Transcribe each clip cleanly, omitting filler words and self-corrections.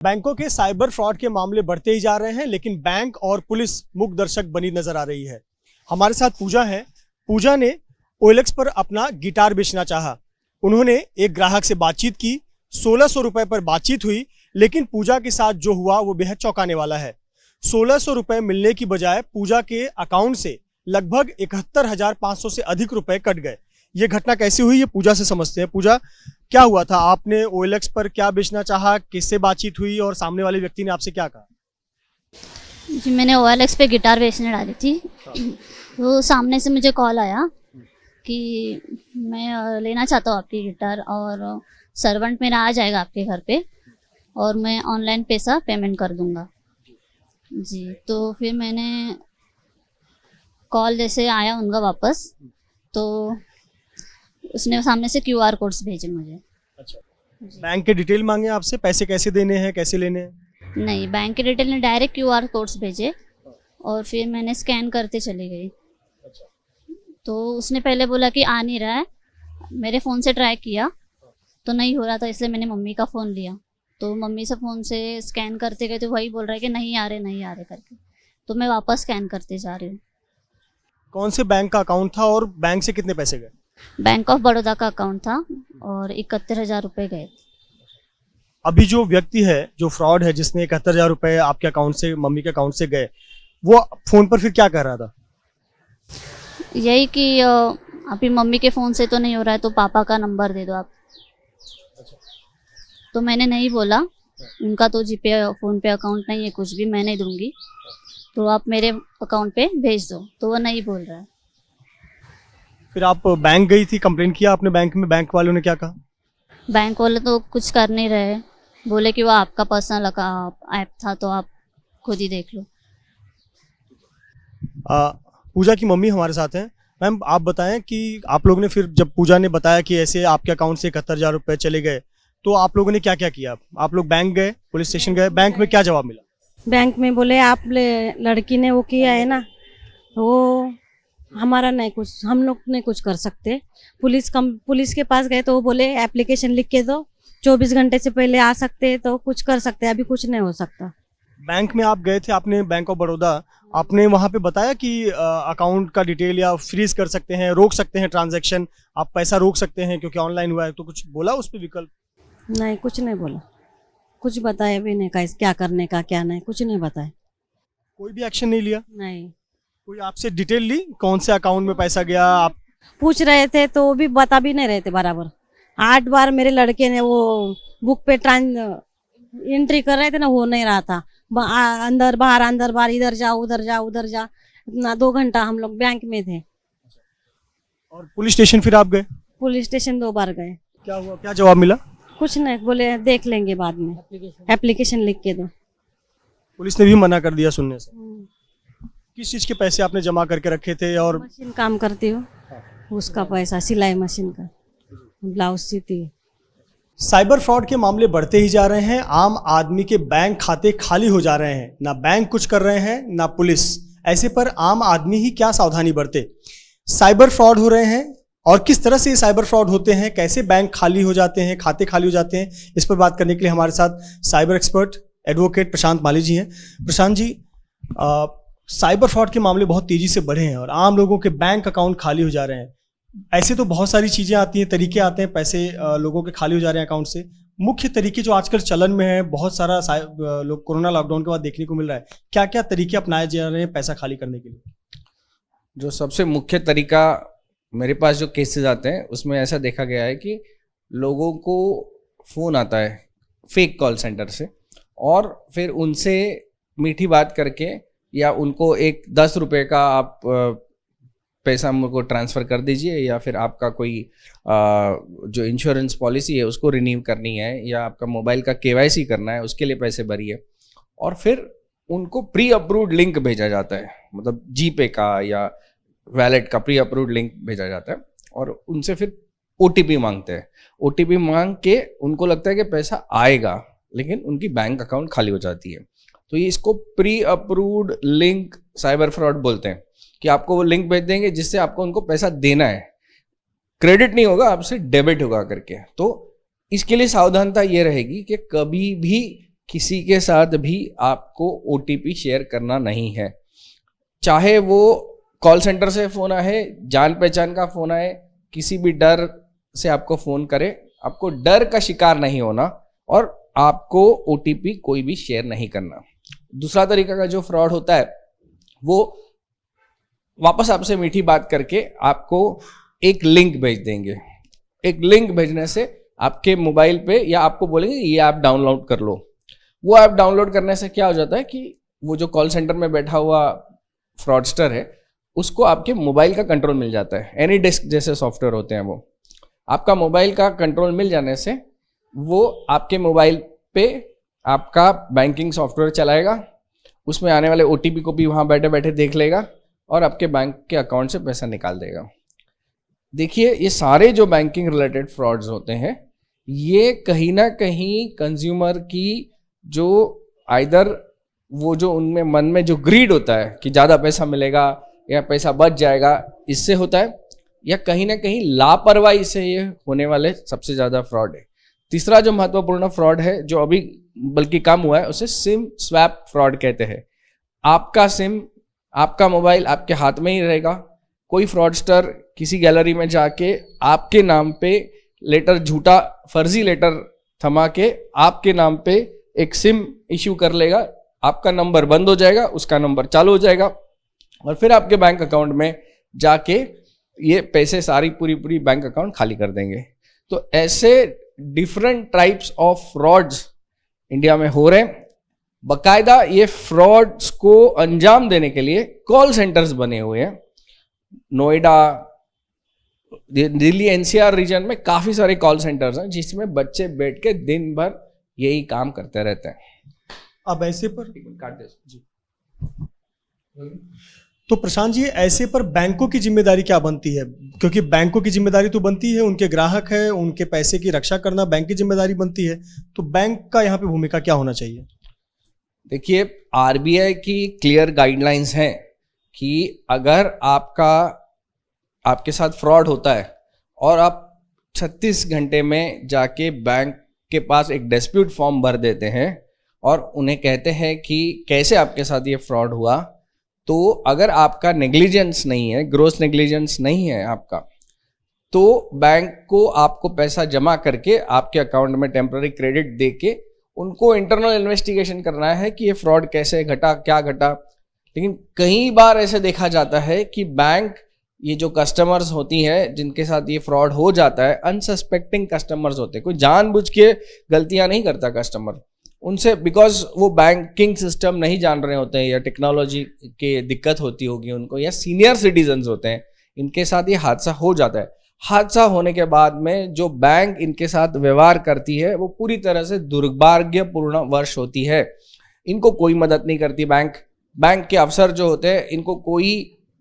बैंकों के cyber fraud के मामले बढ़ते ही जा रहे हैं, लेकिन बैंक और पुलिस मूक दर्शक बनी नजर आ रही है। हमारे साथ पूजा है। पूजा ने OLX पर अपना गिटार बेचना चाहा। उन्होंने एक ग्राहक से बातचीत की, 1600 रुपए पर बातचीत हुई, लेकिन पूजा के साथ जो हुआ वो बेहद चौंकाने वाला है। 1600 रुपए मिलने की बजाय पूजा के अकाउंट से लगभग 71,500 से अधिक रुपए कट गए। ये घटना कैसी हुई, ये पूजा से समझते हैं। पूजा, क्या हुआ था? आपने OLX पर क्या बेचना चाहा, किससे बातचीत हुई और सामने वाले व्यक्ति ने आपसे क्या कहा? जी, मैंने OLX पे गिटार बेचने डाली थी। तो सामने से मुझे कॉल आया कि मैं लेना चाहता हूँ आपकी गिटार और सर्वेंट मेरा आ जाएगा आपके घर पे और मैं ऑनलाइन पैसा पेमेंट कर दूंगा। जी, तो फिर मैंने कॉल जैसे आया उनका वापस, तो उसने सामने से QR कोड्स भेजे मुझे। अच्छा, बैंक के डिटेल मांगे आपसे, पैसे कैसे देने हैं, कैसे लेने हैं? नहीं, बैंक के डिटेल ने डायरेक्ट QR कोड्स भेजे और फिर मैंने स्कैन करते चली गई। तो उसने पहले बोला कि आ नहीं रहा है। मेरे फ़ोन से ट्राई किया तो नहीं हो रहा था, इसलिए मैंने मम्मी का फ़ोन लिया। तो मम्मी से फ़ोन से स्कैन करते गए तो वही बोल रहा है कि नहीं आ रहे करके। तो मैं वापस स्कैन करते जा रही हूँ। कौन से बैंक का अकाउंट था और बैंक से कितने पैसे गए? बैंक ऑफ बड़ौदा का अकाउंट था और 71,000 रुपये गए। अभी जो व्यक्ति है, जो फ्रॉड है, जिसने 71,000 रुपए आपके अकाउंट से, मम्मी के अकाउंट से गए, वो फोन पर फिर क्या कर रहा था? यही कि अभी मम्मी के फ़ोन से तो नहीं हो रहा है तो पापा का नंबर दे दो आप। तो मैंने नहीं बोला, उनका तो जीपे फ़ोन पे अकाउंट नहीं है, कुछ भी मैं नहीं दूंगी, तो आप मेरे अकाउंट पे भेज दो। तो वो नहीं बोल रहा है। फिर आप बैंक गई थी, कंप्लेन किया आपने बैंक में? बैंक वालों ने क्या कहा? बैंक वाले तो कुछ कर नहीं रहे, बोले कि वो आपका पर्सनल ऐप था तो आप खुद ही देख लो। पूजा की मम्मी हमारे साथ हैं। मैम, आप बताएं कि आप लोगों ने फिर, जब पूजा ने बताया कि ऐसे आपके अकाउंट से 71,000 रुपए चले गए, तो आप लोगों ने क्या क्या किया? आप लोग बैंक गए, पुलिस स्टेशन गए, बैंक में क्या जवाब मिला? बैंक में बोले आप लड़की ने वो किया है ना, वो हमारा नहीं, कुछ हम लोग नहीं कुछ कर सकते। पुलिस के पास गए तो वो बोले एप्लीकेशन लिख के दो, 24 घंटे से पहले आ सकते तो कुछ कर सकते, अभी कुछ नहीं हो सकता। बैंक में आप गए थे, आपने बैंक ऑफ बड़ौदा, आपने वहां पे बताया कि अकाउंट का डिटेल या फ्रीज कर सकते हैं, रोक सकते हैं ट्रांजैक्शन, आप पैसा रोक सकते हैं क्योंकि ऑनलाइन हुआ है, तो कुछ बोला उस पर विकल्प? नहीं, कुछ नहीं बोला, कुछ बताया भी नहीं, क्या करने का क्या नहीं, कुछ नहीं बताया। कोई भी एक्शन नहीं लिया? नहीं। कोई आपसे डिटेल ली, कौन से अकाउंट में पैसा गया? आप पूछ रहे थे तो वो भी बता भी नहीं रहे थे बराबर। 8 बार मेरे लड़के ने वो बुक पे एंट्री कर रहे थे ना, वो नहीं रहा था। अंदर बाहर, इधर जा उधर जा, इतना 2 घंटा हम लोग बैंक में थे। और पुलिस स्टेशन फिर आप गए? पुलिस स्टेशन 2 बार गए। क्या हुआ, क्या जवाब मिला? कुछ नहीं, बोले देख लेंगे बाद में, एप्लीकेशन लिख के दो। पुलिस ने भी मना कर दिया सुनने से? किस चीज के पैसे आपने जमा करके रखे थे? और मशीन काम करती हो, उसका पैसा, सिलाई मशीन का, ब्लाउज सीती है। साइबर फ्रॉड के मामले बढ़ते ही जा रहे हैं। आम आदमी के बैंक खाते खाली हो जा रहे हैं। ना बैंक कुछ कर रहे हैं, ना पुलिस। ऐसे पर आम आदमी ही क्या सावधानी बरते? साइबर फ्रॉड हो रहे हैं और किस तरह से ये साइबर फ्रॉड होते हैं, कैसे बैंक खाली हो जाते हैं, खाते खाली हो जाते हैं, इस पर बात करने के लिए हमारे साथ साइबर एक्सपर्ट एडवोकेट प्रशांत माली जी हैं। प्रशांत जी, साइबर फ्रॉड के मामले बहुत तेजी से बढ़े हैं और आम लोगों के बैंक अकाउंट खाली हो जा रहे हैं। ऐसे तो बहुत सारी चीजें आती हैं, तरीके आते हैं, पैसे लोगों के खाली हो जा रहे हैं अकाउंट से। मुख्य तरीके जो आजकल चलन में है, बहुत सारा लोग कोरोना लॉकडाउन के बाद देखने को मिल रहा है, क्या क्या तरीके अपनाए जा रहे हैं पैसा खाली करने के लिए? जो सबसे मुख्य तरीका, मेरे पास जो केसेस आते हैं उसमें ऐसा देखा गया है कि लोगों को फ़ोन आता है फेक कॉल सेंटर से और फिर उनसे मीठी बात करके या उनको एक 10 रुपये का आप पैसा मुझको ट्रांसफ़र कर दीजिए, या फिर आपका कोई जो इंश्योरेंस पॉलिसी है उसको रिन्यू करनी है, या आपका मोबाइल का KYC करना है, उसके लिए पैसे भरिए। और फिर उनको प्री अप्रूव्ड लिंक भेजा जाता है, मतलब जीपे का या वैलेट का प्री अप्रूव्ड लिंक भेजा जाता है और उनसे फिर OTP मांगते हैं। OTP मांग के उनको लगता है कि पैसा आएगा, लेकिन उनकी बैंक अकाउंट खाली हो जाती है। तो ये इसको pre approved link cyber fraud बोलते हैं, कि आपको वो लिंक भेज देंगे जिससे आपको उनको पैसा देना है, क्रेडिट नहीं होगा, आपसे डेबिट होगा करके। तो इसके लिए सावधानता ये रहेगी कि कभी भी किसी के साथ भी आपको OTP शेयर करना नहीं है। चाहे वो कॉल सेंटर से फ़ोन आए, जान पहचान का फ़ोन आए, किसी भी डर से आपको फ़ोन करे, आपको डर का शिकार नहीं होना और आपको OTP कोई भी शेयर नहीं करना। दूसरा तरीका का जो फ्रॉड होता है वो वापस आपसे मीठी बात करके आपको एक लिंक भेज देंगे। एक लिंक भेजने से आपके मोबाइल पे या आपको बोलेंगे ये ऐप डाउनलोड कर लो। वो ऐप डाउनलोड करने से क्या हो जाता है कि वो जो कॉल सेंटर में बैठा हुआ फ्रॉडस्टर है उसको आपके मोबाइल का कंट्रोल मिल जाता है। एनी डिस्क जैसे सॉफ्टवेयर होते हैं, वो आपका मोबाइल का कंट्रोल मिल जाने से वो आपके मोबाइल पे आपका बैंकिंग सॉफ्टवेयर चलाएगा, उसमें आने वाले OTP को भी वहाँ बैठे बैठे देख लेगा और आपके बैंक के अकाउंट से पैसा निकाल देगा। देखिए, ये सारे जो बैंकिंग रिलेटेड फ्रॉड्स होते हैं ये कहीं ना कहीं कंज्यूमर की जो आइदर वो जो उनमें मन में जो ग्रीड होता है कि ज़्यादा पैसा मिलेगा या पैसा बच जाएगा, इससे होता है, या कहीं ना कहीं लापरवाही से ये होने वाले सबसे ज़्यादा फ्रॉड है। तीसरा जो महत्वपूर्ण फ्रॉड है जो अभी बल्कि कम हुआ है उसे सिम स्वैप फ्रॉड कहते हैं। आपका सिम, आपका मोबाइल आपके हाथ में ही रहेगा, कोई फ्रॉडस्टर किसी गैलरी में जाके आपके नाम पे लेटर, झूठा फर्जी लेटर थमा के आपके नाम पे एक सिम इश्यू कर लेगा, आपका नंबर बंद हो जाएगा, उसका नंबर चालू हो जाएगा और फिर आपके बैंक अकाउंट में जाके ये पैसे सारी पूरी बैंक अकाउंट खाली कर देंगे। तो ऐसे different types of frauds India में हो रहे हैं। बकायदा ये फ्रॉड्स को अंजाम देने के लिए कॉल सेंटर्स बने हुए हैं। नोएडा, दिल्ली NCR रीजन में काफ़ी सारे कॉल सेंटर्स हैं जिसमें बच्चे बैठ के दिन भर यही काम करते रहते हैं। अब ऐसे पर काट दे जी। तो प्रशांत जी, ऐसे पर बैंकों की जिम्मेदारी क्या बनती है? क्योंकि बैंकों की जिम्मेदारी तो बनती है, उनके ग्राहक है, उनके पैसे की रक्षा करना बैंक की जिम्मेदारी बनती है। तो बैंक का यहाँ पे भूमिका क्या होना चाहिए? देखिए, RBI की क्लियर गाइडलाइंस हैं कि अगर आपके साथ फ्रॉड होता है और आप 36 घंटे में जाके बैंक के पास एक डिस्प्यूट फॉर्म भर देते हैं और उन्हें कहते हैं कि कैसे आपके साथ ये फ्रॉड हुआ, तो अगर आपका नेग्लिजेंस नहीं है, ग्रोस नेग्लिजेंस नहीं है आपका, तो बैंक को आपको पैसा जमा करके आपके अकाउंट में टेम्पररी क्रेडिट दे के उनको इंटरनल इन्वेस्टिगेशन करना है कि ये फ्रॉड कैसे घटा, क्या घटा। लेकिन कई बार ऐसे देखा जाता है कि बैंक, ये जो कस्टमर्स होती हैं जिनके साथ ये फ्रॉड हो जाता है, अनसस्पेक्टिंग कस्टमर्स होते हैं, कोई जानबूझ के गलतियां नहीं करता कस्टमर उनसे, बिकॉज वो बैंकिंग सिस्टम नहीं जान रहे होते हैं या टेक्नोलॉजी के दिक्कत होती होगी उनको, या सीनियर सिटीजन्स होते हैं, इनके साथ ये हादसा हो जाता है। हादसा होने के बाद में जो बैंक इनके साथ व्यवहार करती है वो पूरी तरह से दुर्भाग्यपूर्ण वर्ष होती है। इनको कोई मदद नहीं करती बैंक के अफसर जो होते हैं इनको कोई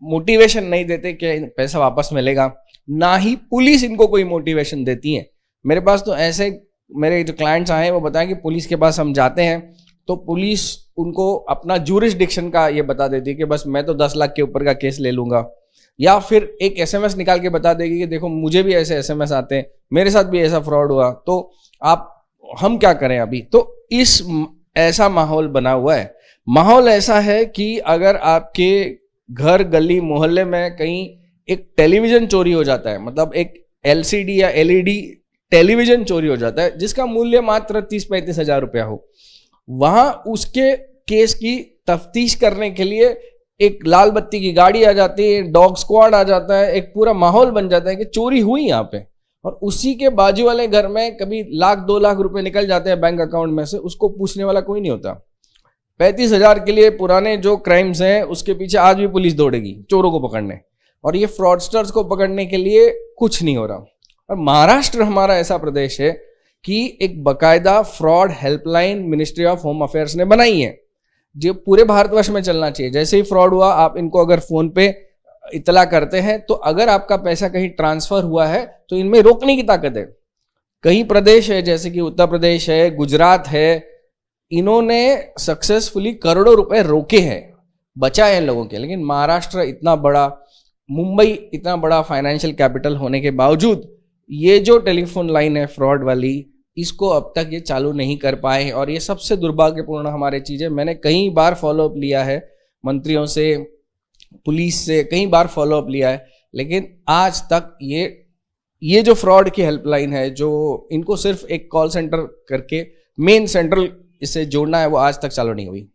मोटिवेशन नहीं देते कि पैसा वापस मिलेगा, ना ही पुलिस इनको कोई मोटिवेशन देती है। मेरे पास तो ऐसे मेरे जो क्लाइंट्स आए वो बताएं कि पुलिस के पास हम जाते हैं तो पुलिस उनको अपना ज्यूरिसडिक्शन का ये बता देती है कि बस मैं तो 10 लाख के ऊपर का केस ले लूंगा, या फिर एक SMS निकाल के बता देगी कि देखो मुझे भी ऐसे SMS आते हैं, मेरे साथ भी ऐसा फ्रॉड हुआ, तो हम क्या करें अभी। तो इस ऐसा माहौल बना हुआ है। माहौल ऐसा है कि अगर आपके घर, गली, मोहल्ले में कहीं एक टेलीविजन चोरी हो जाता है, मतलब एक LCD या LED टेलीविजन चोरी हो जाता है जिसका मूल्य मात्र 30-35 हजार रुपया हो, वहां उसके केस की तफ्तीश करने के लिए एक लाल बत्ती की गाड़ी आ जाती है, डॉग स्क्वाड आ जाता है, एक पूरा माहौल बन जाता है कि चोरी हुई यहाँ पे, और उसी के बाजू वाले घर में कभी 1-2 लाख रुपए निकल जाते हैं बैंक अकाउंट में से, उसको पूछने वाला कोई नहीं होता। 35 हजार के लिए पुराने जो क्राइम्स हैं उसके पीछे आज भी पुलिस दौड़ेगी चोरों को पकड़ने, और ये फ्रॉडस्टर्स को पकड़ने के लिए कुछ नहीं हो रहा। और महाराष्ट्र हमारा ऐसा प्रदेश है कि एक बकायदा fraud helpline ministry of home affairs ने बनाई है जो पूरे भारतवर्ष में चलना चाहिए। जैसे ही फ्रॉड हुआ आप इनको अगर फोन पे इतला करते हैं तो अगर आपका पैसा कहीं ट्रांसफर हुआ है तो इनमें रोकने की ताकत है। कई प्रदेश है जैसे कि उत्तर प्रदेश है, गुजरात है, इन्होंने सक्सेसफुली करोड़ों रुपए रोके हैं, बचाए हैं लोगों के। लेकिन महाराष्ट्र इतना बड़ा, मुंबई इतना बड़ा फाइनेंशियल कैपिटल होने के बावजूद ये जो टेलीफोन लाइन है फ्रॉड वाली, इसको अब तक ये चालू नहीं कर पाए, और ये सबसे दुर्भाग्यपूर्ण हमारे चीज़ है। मैंने कई बार फॉलोअप लिया है मंत्रियों से, पुलिस से, कई बार फॉलोअप लिया है, लेकिन आज तक ये जो फ्रॉड की हेल्पलाइन है, जो इनको सिर्फ एक कॉल सेंटर करके मेन सेंट्रल इससे जोड़ना है, वो आज तक चालू नहीं हुई।